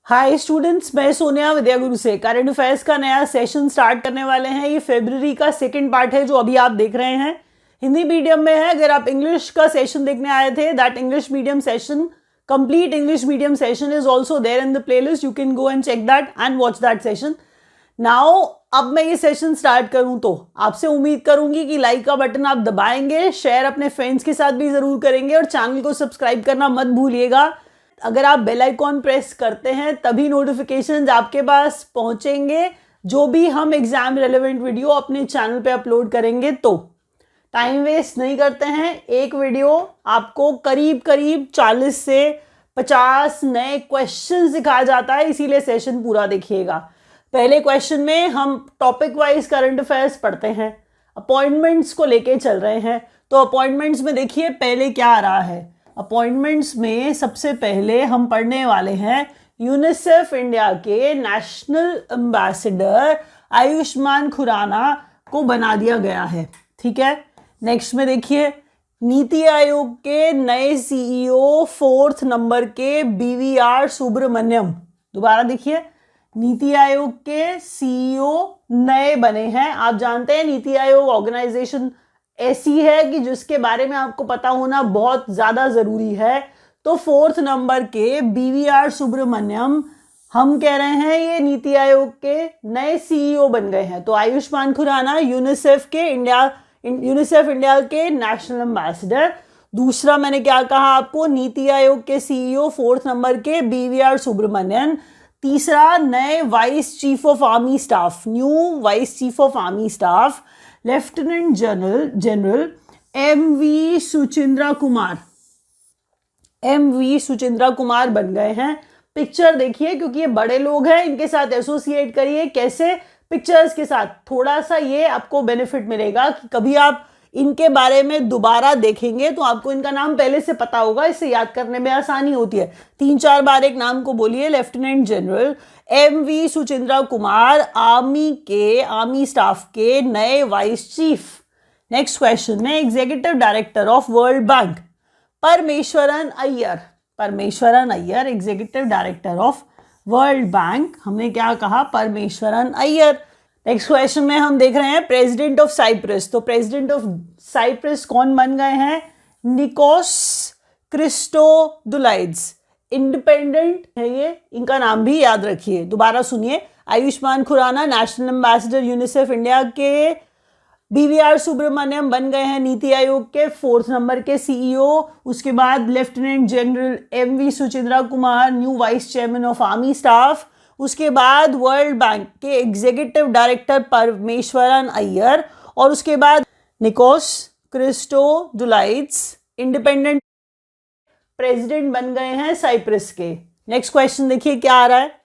Hi students, मैं सोनिया विद्या गुरु से current affairs का नया सेशन स्टार्ट करने वाले हैं। ये फरवरी का सेकंड पार्ट है जो अभी आप देख रहे हैं। हिंदी मीडियम में है। अगर आप इंग्लिश का सेशन देखने आए थे, that English medium session, complete English medium session is also there in the playlist. You can go and check that and watch that session. Now अब मैं ये सेशन स्टार्ट करूं तो आपसे उम्मीद करूंगी कि लाइक का बटन आप दबाएंगे, शेयर अपने फ्रेंड्स के साथ भी जरूर करेंगे और चैनल को सब्सक्राइब करना मत भूलिएगा। अगर आप बेल आइकॉन प्रेस करते हैं तभी नोटिफिकेशंस आपके पास पहुंचेंगे जो भी हम एग्जाम रेलेवेंट वीडियो अपने चैनल पे अपलोड करेंगे। तो टाइम वेस्ट नहीं करते हैं, एक वीडियो आपको करीब करीब 40 से 50 नए क्वेश्चन सिखाया जाता है, इसीलिए सेशन पूरा देखिएगा। पहले क्वेश्चन में हम टॉपिक वाइज करंट अफेयर्स पढ़ते हैं, अपॉइंटमेंट्स को लेके चल रहे हैं। तो अपॉइंटमेंट्स में देखिए पहले क्या आ रहा है। अपॉइंटमेंट्स में सबसे पहले हम पढ़ने वाले हैं यूनिसेफ इंडिया के नेशनल एम्बेसडर आयुष्मान खुराना को बना दिया गया है। ठीक है, नेक्स्ट में देखिए नीति आयोग के नए सीईओ 4th नंबर के BVR सुब्रमण्यम। दोबारा देखिए, नीति आयोग के सीईओ नए बने हैं। आप जानते हैं नीति आयोग ऑर्गेनाइजेशन ऐसी है कि जिसके बारे में आपको पता होना बहुत ज्यादा जरूरी है। तो 4th नंबर के BVR सुब्रमण्यम हम कह रहे हैं ये नीति आयोग के नए सीईओ बन गए हैं। तो आयुष्मान खुराना यूनिसेफ इंडिया के नेशनल एम्बेसडर। दूसरा मैंने क्या कहा आपको, नीति आयोग के सीईओ 4th नंबर के BVR सुब्रमण्यन। तीसरा, नए vice chief of army staff, new vice chief of army staff lieutenant general MV Suchindra Kumar बन गए हैं। पिक्चर देखिए, क्योंकि ये बड़े लोग हैं, इनके साथ एसोसिएट करिए। कैसे? पिक्चर्स के साथ। थोड़ा सा ये आपको बेनिफिट मिलेगा कि कभी आप इनके बारे में दोबारा देखेंगे तो आपको इनका नाम पहले से पता होगा, इससे याद करने में आसानी होती है। 3-4 बार एक नाम को बोलिए। Lieutenant general MV Suchindra Kumar army staff के नए वाइस चीफ। नेक्स्ट क्वेश्चन में executive director of World Bank Parameswaran Iyer executive director of World Bank. हमने क्या कहा? परमेश्वरन अय्यर। नेक्स्ट क्वेश्चन में हम देख रहे हैं प्रेसिडेंट ऑफ साइप्रस। तो प्रेसिडेंट ऑफ साइप्रस कौन बन गए हैं? निकोस क्रिस्टोदुलाइड्स। इंडिपेंडेंट है ये, इनका नाम भी याद रखिए। दोबारा सुनिए, Ayushmann Khurrana national ambassador UNICEF India के, BVR सुब्रमण्यम बन गए हैं नीति आयोग के 4th नंबर के सीईओ। उसके बाद lieutenant general MV Suchindra Kumar new vice chairman of army staff. उसके बाद वर्ल्ड बैंक के एग्जीक्यूटिव डायरेक्टर परमेश्वरन अय्यर। और उसके बाद निकोस क्रिस्टोदुलाइड्स इंडिपेंडेंट प्रेसिडेंट बन गए हैं साइप्रस के। नेक्स्ट क्वेश्चन देखिए क्या आ रहा है।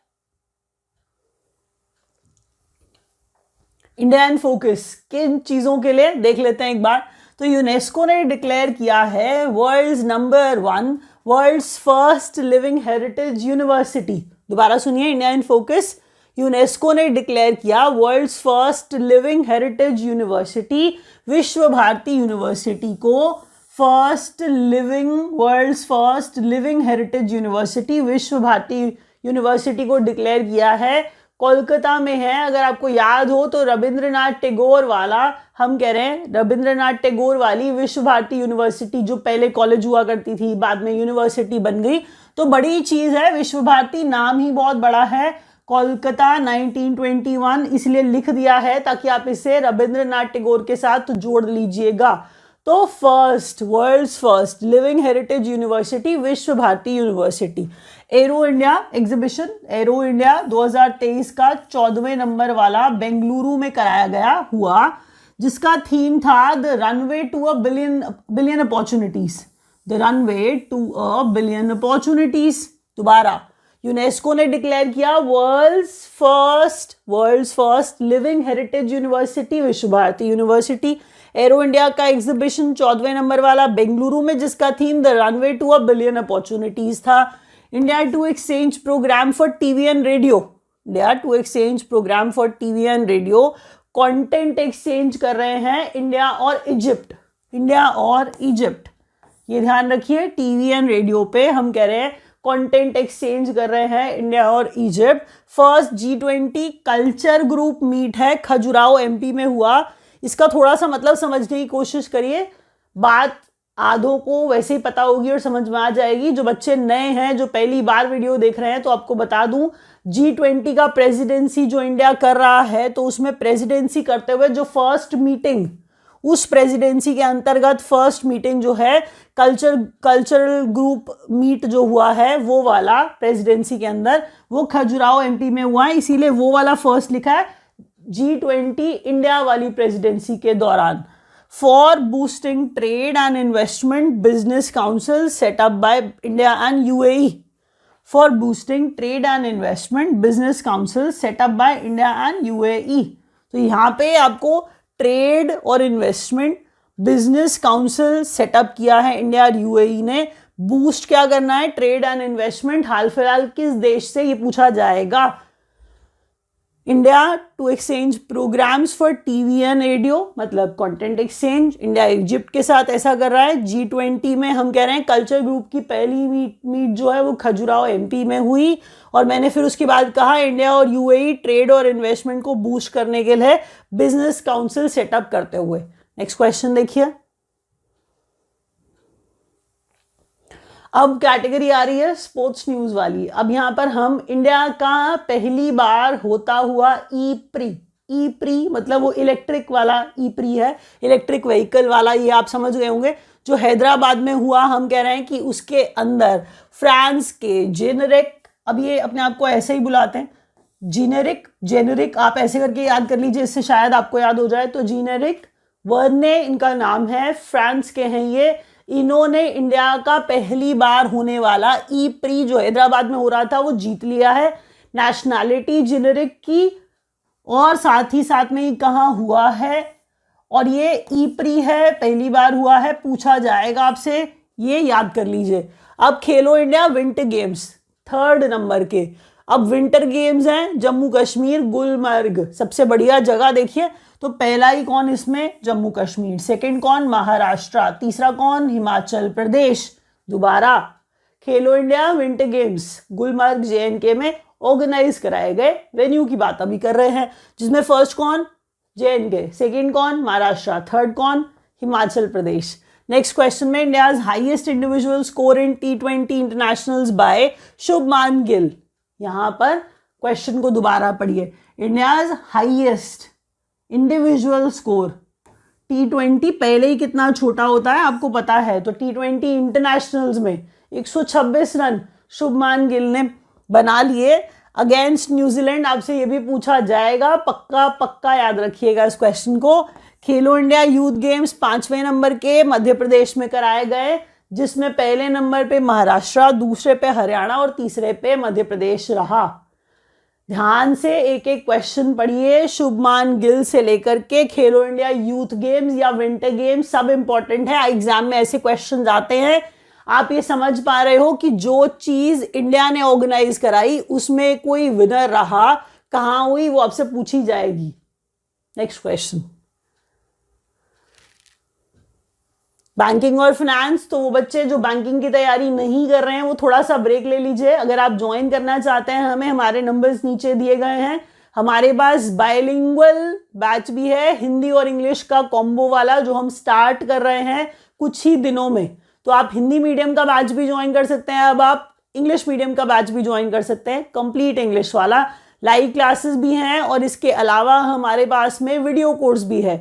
इंडिया इन फोकस किन चीजों के लिए देख लेते हैं एक बार। तो यूनेस्को ने डिक्लेयर किया है world's number 1 world's first living heritage university. दोबारा सुनिए, इंडिया इन फोकस, यूनेस्को ने डिक्लेयर किया world's first living heritage university विश्व भारती यूनिवर्सिटी को world's first living heritage university विश्व भारती यूनिवर्सिटी को डिक्लेयर किया है। कोलकाता में है। अगर आपको याद हो तो रविंद्रनाथ टैगोर वाला, हम कह रहे हैं रविंद्रनाथ टैगोर वाली विश्व भारती यूनिवर्सिटी, जो पहले कॉलेज हुआ करती थी बाद में यूनिवर्सिटी बन गई। तो बड़ी चीज है, विश्व भारती नाम ही बहुत बड़ा है। कोलकाता 1921 इसलिए लिख दिया है ताकि आप इसे रविंद्रनाथ टैगोर के साथ जोड़ लीजिएगा। तो world's first living heritage university विश्व Bharati university. Aero India exhibition, Aero India 2023 का 14वें नंबर वाला बेंगलुरु में कराया गया हुआ, जिसका थीम था the runway to a billion opportunities. The runway to a billion opportunities. दोबारा, यूनेस्को ने डिक्लेयर किया world's first living heritage university विश्व भारती यूनिवर्सिटी। एरो इंडिया का एग्जीबिशन 14वें नंबर वाला बेंगलुरु में, जिसका theme the runway to a billion opportunities था। India to exchange programme for TV and radio. India to exchange programme for TV and radio. Content exchange कर रहे हैं इंडिया और इजिप्ट। ये ध्यान रखिए, टीवी एंड रेडियो पे हम कह रहे हैं कंटेंट एक्सचेंज कर रहे हैं इंडिया और Egypt. First G20 culture group meet है, खजुराहो MP में हुआ। इसका थोड़ा सा मतलब समझने की कोशिश करिए, बात आधों को वैसे ही पता होगी और समझ में आ जाएगी। जो बच्चे नए हैं, जो पहली बार वीडियो देख रहे हैं, तो आपको बता दूं G20 का प्रेसिडेंसी जो इंडिया कर रहा है, तो उसमें प्रेसिडेंसी करते हुए जो फर्स्ट मीटिंग, उस प्रेसिडेंसी के अंतर्गत फर्स्ट मीटिंग जो है कल्चरल ग्रुप मीट जो हुआ है, वो वाला प्रेसिडेंसी के अंदर वो खजुराहो MP में हुआ है, इसीलिए वो वाला फर्स्ट लिखा है G20 इंडिया वाली प्रेसिडेंसी के दौरान। For boosting trade and investment business council setup by India and UAE। For boosting trade and investment business council setup by India and UAE। तो यहाँ पे आपको ट्रेड और इन्वेस्टमेंट बिजनेस काउंसिल सेटअप किया है इंडिया और UAE ने। Boost क्या करना है? Trade and investment. हाल फिलहाल किस देश से, ये पूछा जाएगा। India to exchange programmes for TV and radio, मतलब कंटेंट एक्सचेंज। इंडिया इजिप्ट के साथ ऐसा कर रहा है। G20 में हम कह रहे हैं कल्चर ग्रुप की पहली मीट जो है वो खजुराहो MP में हुई, और मैंने फिर उसके बाद कहा इंडिया और UAE ट्रेड और इन्वेस्टमेंट को बूस्ट करने के लिए बिजनेस काउंसिल सेटअप करते हुए। नेक्स्ट क्वेश्चन देखिए। अब कैटेगरी आ रही है स्पोर्ट्स न्यूज वाली। अब यहाँ पर हम इंडिया का पहली बार होता हुआ ई प्री मतलब वो इलेक्ट्रिक वाला ई प्री है, इलेक्ट्रिक व्हीकल वाला, ये आप समझ गए होंगे, जो हैदराबाद में हुआ। हम कह रहे हैं कि उसके अंदर फ्रांस के जेनेरिक, अब ये अपने आप को ऐसे ही बुलाते हैं जेनेरिक, आप ऐसे करके याद कर लीजिए, इससे शायद आपको याद हो जाए। तो जेनेरिक वर्ने इनका नाम है, फ्रांस के हैं ये। इन्होंने इंडिया का पहली बार होने वाला ई प्री जो हैदराबाद में हो रहा था वो जीत लिया है। नेशनैलिटी जेनेरिक की, और साथ ही साथ में कहाँ हुआ है, और ये ई प्री है, पहली बार हुआ है। पूछा जाएगा आपसे, ये याद कर लीजिए। अब खेलो India winter games 3rd number के। अब विंटर गेम्स हैं जम्मू कश्मीर, गुलमर्ग, सबसे बढ़िया जगह देखिए। तो पहला ही कौन इसमें? जम्मू कश्मीर। सेकंड कौन? महाराष्ट्र। तीसरा कौन? हिमाचल प्रदेश। दोबारा खेलो India winter games Gulmarg JNK में ऑर्गेनाइज कराए गए। वेन्यू की बात अभी कर रहे हैं, जिसमें फर्स्ट कौन? JNK, सेकंड कौन? महाराष्ट्र, थर्ड कौन? हिमाचल प्रदेश। नेक्स्ट क्वेश्चन में India's highest individual score in T20 internationals by Shubman Gill. यहां पर क्वेश्चन को दोबारा पढ़िए। India's highest individual score, T20 पहले ही कितना छोटा होता है आपको पता है, तो T20 इंटरनेशनल्स में 126 रन शुभमान गिल ने बना लिए अगेंस्ट न्यूजीलैंड। आपसे ये भी पूछा जाएगा, पक्का याद रखिएगा इस क्वेश्चन को। खेलो इंडिया यूथ गेम्स 5वें नंबर के मध्य प्रदेश में कराए गए, जिसमें पहले नंबर पे महाराष्ट्र, दूसरे पे हरियाणा और तीसरे पे मध्य प्रदेश रहा। ध्यान से एक एक क्वेश्चन पढ़िए, शुभमान गिल से लेकर के खेलो इंडिया यूथ गेम्स या विंटर गेम्स, सब इंपॉर्टेंट है। एग्जाम में ऐसे क्वेश्चन आते हैं। आप ये समझ पा रहे हो कि जो चीज इंडिया ने ऑर्गेनाइज कराई उसमें कोई विनर रहा, कहां हुई, वो आपसे पूछी जाएगी। नेक्स्ट क्वेश्चन, बैंकिंग और फाइनेंस। तो वो बच्चे जो बैंकिंग की तैयारी नहीं कर रहे हैं वो थोड़ा सा ब्रेक ले लीजिए। अगर आप ज्वाइन करना चाहते हैं हमें, हमारे नंबर्स नीचे दिए गए हैं। हमारे पास बाइलिंगुअल बैच भी है, हिंदी और इंग्लिश का कॉम्बो वाला, जो हम स्टार्ट कर रहे हैं कुछ ही दिनों में। तो आप हिंदी मीडियम का बैच भी ज्वाइन कर सकते हैं, अब आप इंग्लिश मीडियम का बैच भी ज्वाइन कर सकते हैं, कंप्लीट इंग्लिश वाला। लाइव क्लासेस भी हैं, और इसके अलावा हमारे पास में वीडियो कोर्स भी है,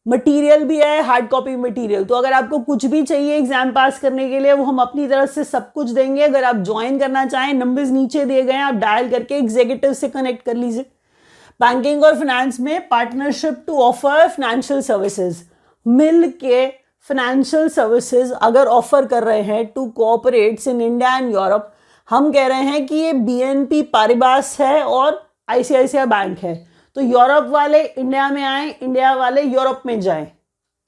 मटेरियल भी है, हार्ड कॉपी मटेरियल। तो अगर आपको कुछ भी चाहिए एग्जाम पास करने के लिए, वो हम अपनी तरफ से सब कुछ देंगे। अगर आप ज्वाइन करना चाहें, नंबर्स नीचे दिए गए हैं, आप डायल करके एग्जीक्यूटिव से कनेक्ट कर लीजिए। बैंकिंग और फाइनेंस में partnership to offer financial services, मिल के फाइनेंशियल सर्विसेज अगर ऑफर कर रहे हैं to corporates in India and Europe. हम कह रहे हैं कि ये BNP पारिबास है और ICICI बैंक है। तो यूरोप वाले इंडिया में आए, इंडिया वाले यूरोप में जाएं।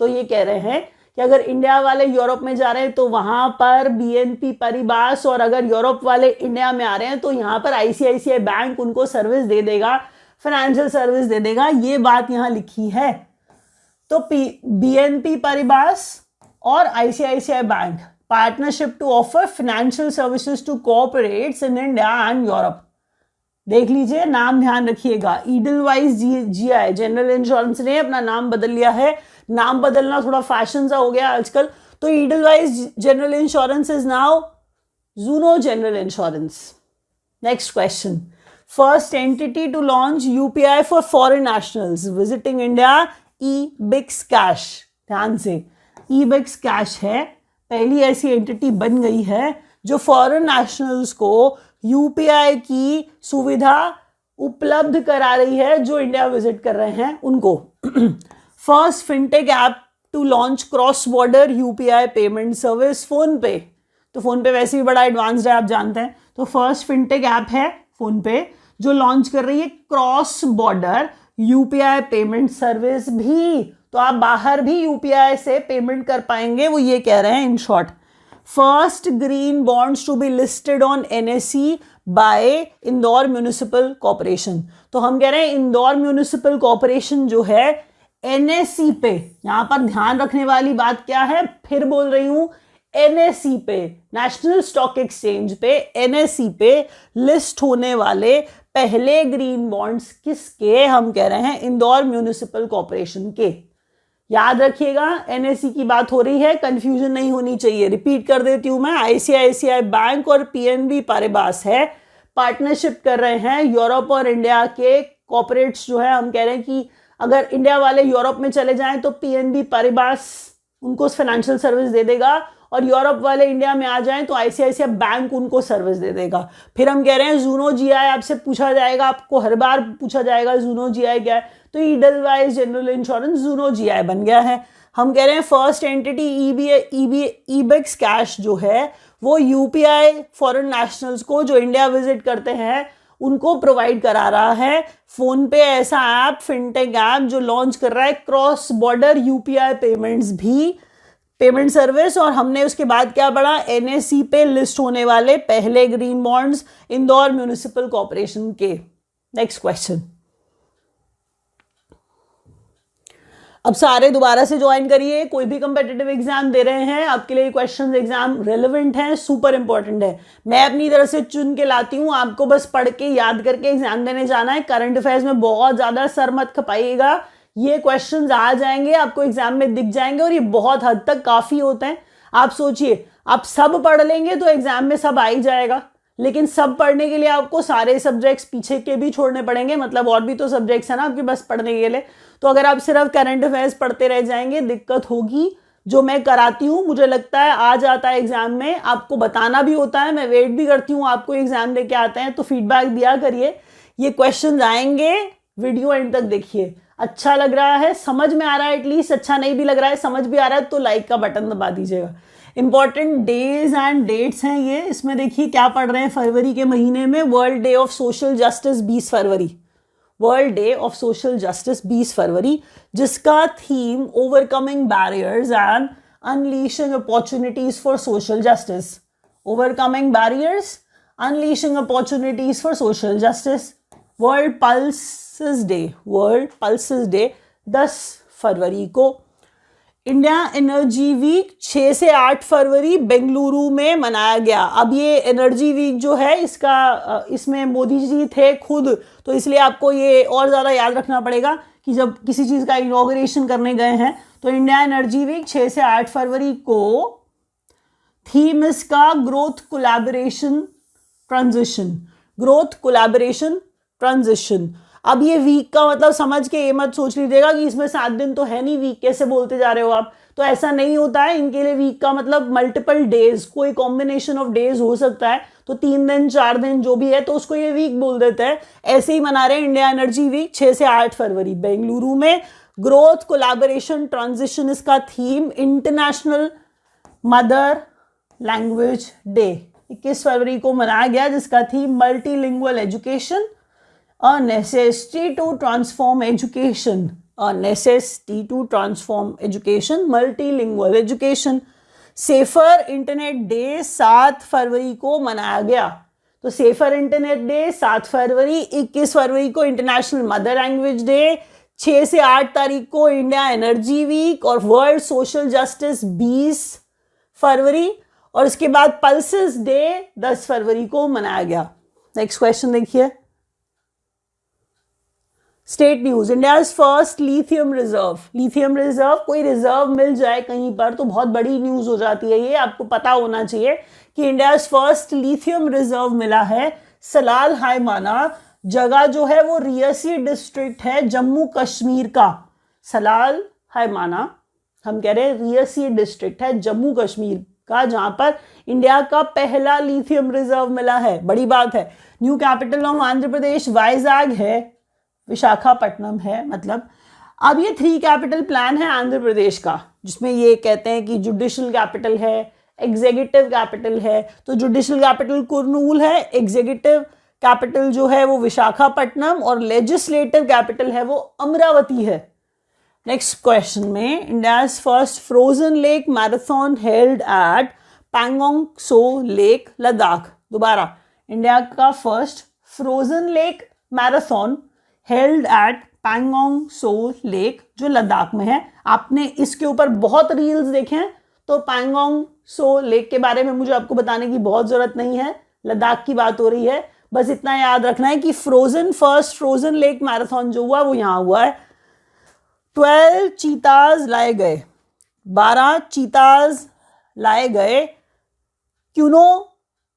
तो ये कह रहे हैं कि अगर इंडिया वाले यूरोप में जा रहे हैं तो वहां पर BNP पारिबास, और अगर यूरोप वाले इंडिया में आ रहे हैं तो यहाँ पर ICICI बैंक उनको सर्विस दे देगा, फाइनेंशियल सर्विस दे देगा। ये बात यहाँ लिखी है। तो BNP पारिबास और ICICI bank partnership to offer financial services to corporates in India and Europe. देख लीजिए, नाम ध्यान रखिएगा, ईडलवाइज जीआई जनरल इंश्योरेंस ने अपना नाम बदल लिया है। नाम बदलना थोड़ा फैशन सा हो गया आजकल, तो Edelweiss general insurance is now Zuno General Insurance. Next question. First entity to launch UPI for foreign nationals visiting India, eBixCash. ध्यान से, eBixCash है, पहली ऐसी एंटिटी बन गई है जो फॉरेन नेशनल्स को यूपीआई की सुविधा उपलब्ध करा रही है जो इंडिया विजिट कर रहे हैं उनको। First fintech app to launch cross border UPI payment service PhonePe. तो फोन पे वैसे भी बड़ा एडवांस्ड है, आप जानते हैं। तो फर्स्ट फिनटेक ऐप है फोन पे जो लॉन्च कर रही है cross border UPI payment service भी, तो आप बाहर भी यूपीआई से पेमेंट कर पाएंगे, वो ये कह रहे हैं in short. First green bonds to be listed on NSE by Indore municipal corporation. तो हम कह रहे हैं इंदौर म्यूनिसिपल कॉर्पोरेशन जो है एनएसई पे, यहां पर ध्यान रखने वाली बात क्या है, फिर बोल रही हूं, एनएसई पे, नेशनल स्टॉक एक्सचेंज पे, एनएसई पे लिस्ट होने वाले पहले ग्रीन बॉन्ड्स किसके, हम कह रहे हैं इंदौर म्यूनिसिपल कॉर्पोरेशन के। याद रखिएगा, एनएसई की बात हो रही है, कंफ्यूजन नहीं होनी चाहिए। रिपीट कर देती हूं मैं, आईसीआईसीआई बैंक और पीएनबी पारिबास है, पार्टनरशिप कर रहे हैं यूरोप और इंडिया के कॉर्पोरेट्स जो है। हम कह रहे हैं कि अगर इंडिया वाले यूरोप में चले जाएं तो पीएनबी पारिबास उनको फाइनेंशियल सर्विस दे देगा, और यूरोप वाले इंडिया में आ जाएं तो आईसीआईसीआई बैंक उनको सर्विस दे देगा। फिर हम कह रहे हैं जूनो जीआई, आपसे पूछा जाएगा, आपको हर बार पूछा जाएगा जूनो जीआई क्या है, तो Edelweiss general insurance Juno GI बन गया है। हम कह रहे हैं फर्स्ट एंटिटी eBixCash जो है वो यूपीआई फॉरेन नेशनल्स को जो इंडिया विजिट करते हैं उनको प्रोवाइड करा रहा है। फोन पे ऐसा ऐप, फिनटेक ऐप जो लॉन्च कर रहा है क्रॉस बॉर्डर यूपीआई पेमेंट्स भी, पेमेंट सर्विस। और हमने उसके बाद क्या पढ़ा, एनएसई पे लिस्ट होने वाले पहले green bonds Indore municipal corporation के। Next question. अब सारे दोबारा से ज्वाइन करिए, कोई भी कंपेटिटिव एग्जाम दे रहे हैं आपके लिए क्वेश्चंस एग्जाम रेलेवेंट हैं, सुपर इंपॉर्टेंट है। मैं अपनी तरफ से चुन के लाती हूं, आपको बस पढ़ के याद करके एग्जाम देने जाना है। करंट अफेयर्स में बहुत ज्यादा सर मत खपाइएगा, ये क्वेश्चंस आ जाएंगे आपको एग्जाम में दिख जाएंगे, और ये बहुत हद तक काफी होते हैं। आप सोचिए, आप सब पढ़ लेंगे तो एग्जाम में सब आ ही जाएगा, लेकिन सब पढ़ने के लिए आपको सारे सब्जेक्ट्स पीछे के भी छोड़ने पड़ेंगे, मतलब और भी तो सब्जेक्ट्स है ना आपके बस पढ़ने के लिए। तो अगर आप सिर्फ करंट अफेयर्स पढ़ते रह जाएंगे दिक्कत होगी। जो मैं कराती हूँ मुझे लगता है आ जाता है एग्जाम में, आपको बताना भी होता है, मैं वेट भी करती हूँ आपको एग्जाम लेके आते हैं तो फीडबैक दिया करिए। ये क्वेश्चन आएंगे, वीडियो एंड तक देखिए। अच्छा लग रहा है, समझ में आ रहा है एटलीस्ट, अच्छा नहीं भी लग रहा है, समझ भी आ रहा है तो लाइक का बटन दबा दीजिएगा। इंपॉर्टेंट डेज एंड डेट्स हैं ये, इसमें देखिए क्या पढ़ रहे हैं। फरवरी के महीने में world day of social justice 20 February, world day of social justice 20 फरवरी, जिसका theme overcoming barriers and unleashing opportunities for social justice. Overcoming barriers, unleashing opportunities for social justice. World pulses day, world pulses day 10 फरवरी को। India energy week 6 से 8 फरवरी बेंगलुरु में मनाया गया। अब ये energy week जो है इसमें मोदी जी थे खुद, तो इसलिए आपको ये और ज़्यादा याद रखना पड़ेगा कि जब किसी चीज़ का इनॉग्रेशन करने गए हैं तो इंडिया एनर्जी वीक 6 से 8 फरवरी को। थीम इसका growth collaboration transition, growth collaboration transition. अब ये वीक का मतलब समझ के ये मत सोच लीजिएगा कि इसमें 7 दिन तो है नहीं, वीक कैसे बोलते जा रहे हो आप, तो ऐसा नहीं होता है। इनके लिए वीक का मतलब मल्टीपल डेज, कोई कॉम्बिनेशन ऑफ डेज हो सकता है, तो 3 दिन 4 दिन जो भी है तो उसको ये वीक बोल देते हैं। ऐसे ही मना रहे हैं इंडिया एनर्जी वीक 6 से 8 फरवरी बेंगलुरु में। ग्रोथ कोलैबोरेशन ट्रांजिशन इसका theme. International mother language day 21 फरवरी को मनाया गया, जिसका theme multilingual education, a necessity to transform education, a necessity to transform education, multilingual education। Safer internet day 7 फरवरी को मनाया गया, तो सेफर इंटरनेट डे 7 फरवरी। 21 फरवरी को इंटरनेशनल मदर लैंग्वेज डे, 6 से 8 तारीख को इंडिया एनर्जी वीक, और वर्ल्ड सोशल जस्टिस 20 फरवरी। और इसके बाद पल्सेस डे 10 फरवरी को मनाया गया। नेक्स्ट क्वेश्चन देखिए, state news, India's first lithium reserve. Lithium reserve, कोई रिजर्व मिल जाए कहीं पर तो बहुत बड़ी न्यूज हो जाती है, ये आपको पता होना चाहिए कि इंडियाज फर्स्ट लिथियम रिजर्व मिला है सलाल हायमाना। जगह जो है वो रियासी डिस्ट्रिक्ट है जम्मू कश्मीर का। सलाल हायमाना हम कह रहे हैं रियासी डिस्ट्रिक्ट है जम्मू कश्मीर का, जहां पर इंडिया का पहला लिथियम रिजर्व मिला है, बड़ी बात है। New capital of Andhra Pradesh Vizag है, विशाखापट्टनम है मतलब। अब ये 3 कैपिटल प्लान है आंध्र प्रदेश का, जिसमें ये कहते हैं कि जुडिशल कैपिटल है, एग्जीक्यूटिव कैपिटल है। तो जुडिशल कैपिटल कुर्नूल है, एग्जीक्यूटिव कैपिटल जो है वो विशाखापट्टनम और लेजिस्लेटिव कैपिटल है वो अमरावती है। नेक्स्ट क्वेश्चन में, India's first frozen lake marathon held at Pangong so lake Ladakh. दोबारा, इंडिया का first frozen lake marathon held at Pangong so lake जो लद्दाख में है। आपने इसके ऊपर बहुत रील्स देखे हैं, तो पैंगोंग सो लेक के बारे में मुझे आपको बताने की बहुत जरूरत नहीं है, लद्दाख की बात हो रही है। बस इतना याद रखना है कि फर्स्ट फ्रोजन लेक मैराथन जो हुआ वो यहाँ हुआ है। 12 चीताज लाए गए, 12 चीताज लाए गए क्यूनो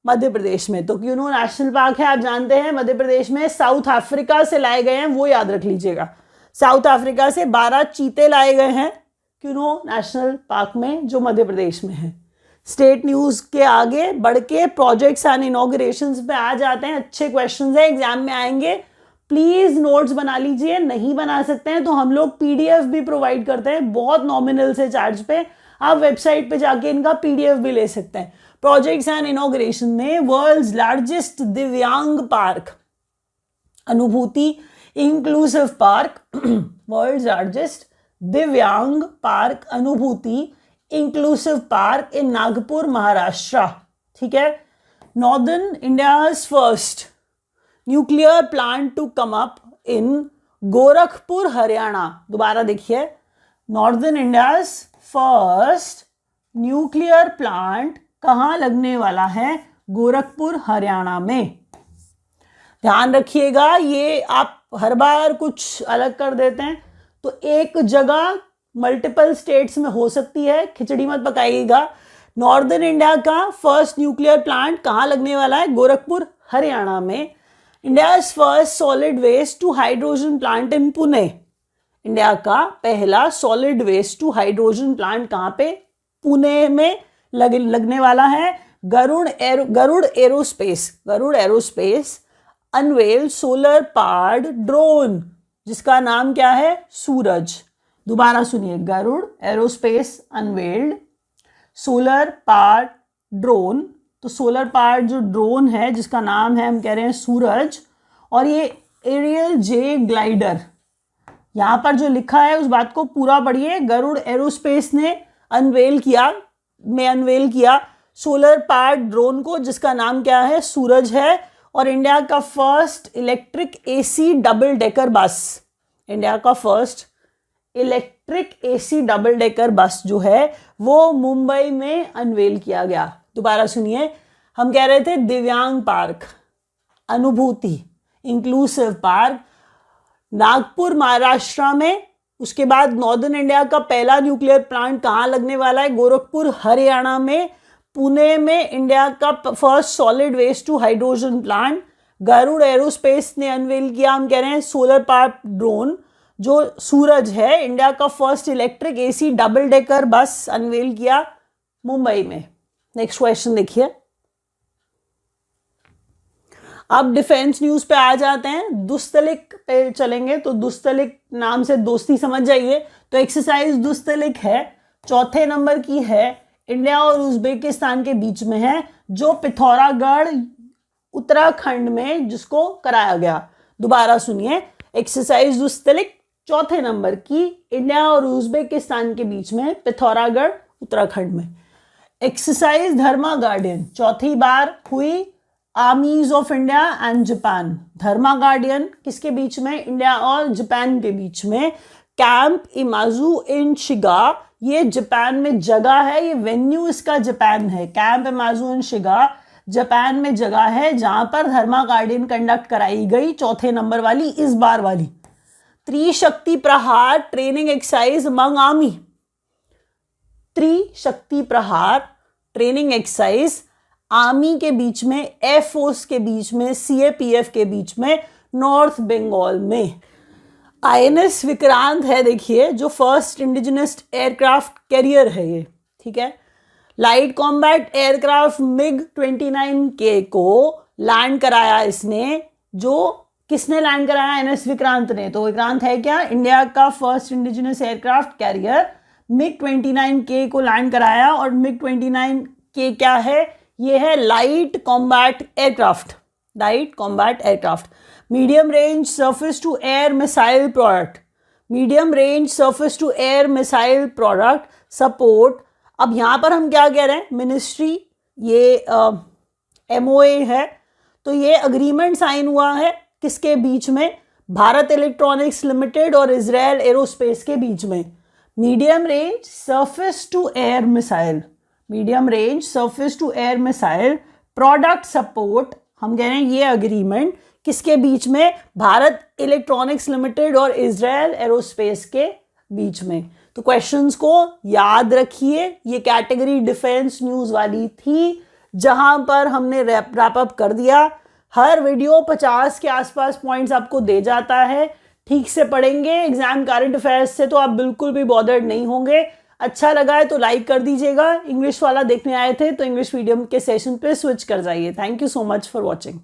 मध्य प्रदेश में। तो क्यूनो नेशनल पार्क है, आप जानते हैं मध्य प्रदेश में, साउथ अफ्रीका से लाए गए हैं, वो याद रख लीजिएगा। साउथ अफ्रीका से 12 चीते लाए गए हैं क्यूनो नेशनल पार्क में जो मध्य प्रदेश में है। स्टेट न्यूज के आगे बढ़ के प्रोजेक्ट्स एंड इनॉग्रेशंस पे आ जाते हैं। अच्छे क्वेश्चंस हैं, एग्जाम में आएंगे, प्लीज नोट्स बना लीजिए। नहीं बना सकते हैं तो हम लोग पीडीएफ भी प्रोवाइड करते हैं बहुत नॉमिनल से चार्ज पे, आप वेबसाइट पे जाके इनका पीडीएफ भी ले सकते हैं। प्रोजेक्ट्स एंड इनॉग्रेशन में world's largest Divyang park Anubhuti inclusive park, world's largest Divyang park Anubhuti inclusive park in Nagpur Maharashtra. ठीक है। Northern India's first nuclear plant to come up in Gorakhpur Haryana. दोबारा देखिए, northern India's first nuclear plant कहाँ लगने वाला है? गोरखपुर हरियाणा में। ध्यान रखिएगा, ये आप हर बार कुछ अलग कर देते हैं, तो एक जगह मल्टीपल स्टेट्स में हो सकती है, खिचड़ी मत पकाइएगा। नॉर्दर्न इंडिया का फर्स्ट न्यूक्लियर प्लांट कहाँ लगने वाला है? गोरखपुर हरियाणा में। India's first solid waste to hydrogen plant in Pune. India का पहला solid waste to hydrogen plant कहाँ पे? पुणे में लगने वाला है। Garuda Aerospace unveil solar powered drone, जिसका नाम क्या है? सूरज। दोबारा सुनिए, Garuda Aerospace unveiled solar powered drone. तो सोलर पावर्ड जो ड्रोन है जिसका नाम है, हम कह रहे हैं सूरज, और ये एरियल जे ग्लाइडर। यहां पर जो लिखा है उस बात को पूरा पढ़िए। गरुड़ एरोस्पेस ने अनवेल किया सोलर पावर्ड ड्रोन को, जिसका नाम क्या है? सूरज है। और इंडिया का first electric AC double decker bus, India का first electric AC double decker bus जो है वो मुंबई में अनवेल किया गया। दोबारा सुनिए, हम कह रहे थे दिव्यांग park Anubhuti inclusive park Nagpur Maharashtra में। उसके बाद नॉर्दर्न इंडिया का पहला न्यूक्लियर प्लांट कहाँ लगने वाला है? गोरखपुर हरियाणा में। पुणे में इंडिया का first solid waste to hydrogen plant Garuda aerospace ने अनवेल किया, हम कह रहे हैं सोलर पावर ड्रोन जो सूरज है। इंडिया का first electric AC double decker bus unveil किया मुंबई में। नेक्स्ट क्वेश्चन देखिए। अब डिफेंस न्यूज पे आ जाते हैं। दुस्तलिक पे चलेंगे, तो दुस्तलिक नाम से दोस्ती समझ जाइए। तो एक्सरसाइज दुस्तलिक है, 4थे नंबर की है, इंडिया और उज्बेकिस्तान के बीच में है, जो पिथौरागढ़ उत्तराखंड में जिसको कराया गया। दोबारा सुनिए, एक्सरसाइज दुस्तलिक 4थे नंबर की, इंडिया और उज्बेकिस्तान के बीच में, पिथौरागढ़ उत्तराखंड में। एक्सरसाइज धर्मा गार्डियन 4थी बार हुई, आर्मीज of India and Japan. Dharma guardian किसके बीच में? इंडिया और जापान के बीच में। कैंप इमाजू इन शिगा ये जापान में जगह है, ये वेन्यू इसका जापान है। कैंप अमेज़न शिगा जापान में जगह है जहां पर धर्मा गार्डन कंडक्ट कराई गई, चौथे नंबर वाली, इस बार वाली। त्रिशक्ति प्रहार ट्रेनिंग एक्सरसाइज अमंग आर्मी, त्रिशक्ति प्रहार ट्रेनिंग एक्सरसाइज आर्मी के बीच में, एयर फोर्स के बीच में, सीएपीएफ के बीच में, नॉर्थ बंगाल में। आईएनएस विक्रांत है, देखिए, जो फर्स्ट इंडिजिनस एयरक्राफ्ट कैरियर है ये, ठीक है। Light combat aircraft MiG 29K को लैंड कराया इसने, जो किसने लैंड कराया? एनएस विक्रांत ने। तो विक्रांत है क्या? इंडिया का first indigenous aircraft carrier. MiG 29K को लैंड कराया, और मिग 29K क्या है? ये है light combat aircraft, light combat aircraft. Medium range surface to air missile product, medium range surface to air missile product support. अब यहाँ पर हम क्या कह रहे हैं? मिनिस्ट्री, ये MOA है, तो ये अग्रीमेंट साइन हुआ है किसके बीच में? भारत इलेक्ट्रॉनिक्स लिमिटेड और इजराइल एरोस्पेस के बीच में। Medium range surface to air missile, medium range surface to air missile product support, हम कह रहे हैं ये अग्रीमेंट किसके बीच में? भारत इलेक्ट्रॉनिक्स लिमिटेड और इजराइल एरोस्पेस के बीच में। तो क्वेश्चंस को याद रखिए। ये कैटेगरी डिफेंस न्यूज वाली थी, जहां पर हमने रैप अप कर दिया। हर वीडियो 50 के आसपास पॉइंट्स आपको दे जाता है। ठीक से पढ़ेंगे एग्जाम करंट अफेयर्स से तो आप बिल्कुल भी बॉदर्ड नहीं होंगे। अच्छा लगा है तो लाइक कर दीजिएगा। इंग्लिश वाला देखने आए थे तो इंग्लिश मीडियम के सेशन पे स्विच कर जाइए। Thank you so much for watching.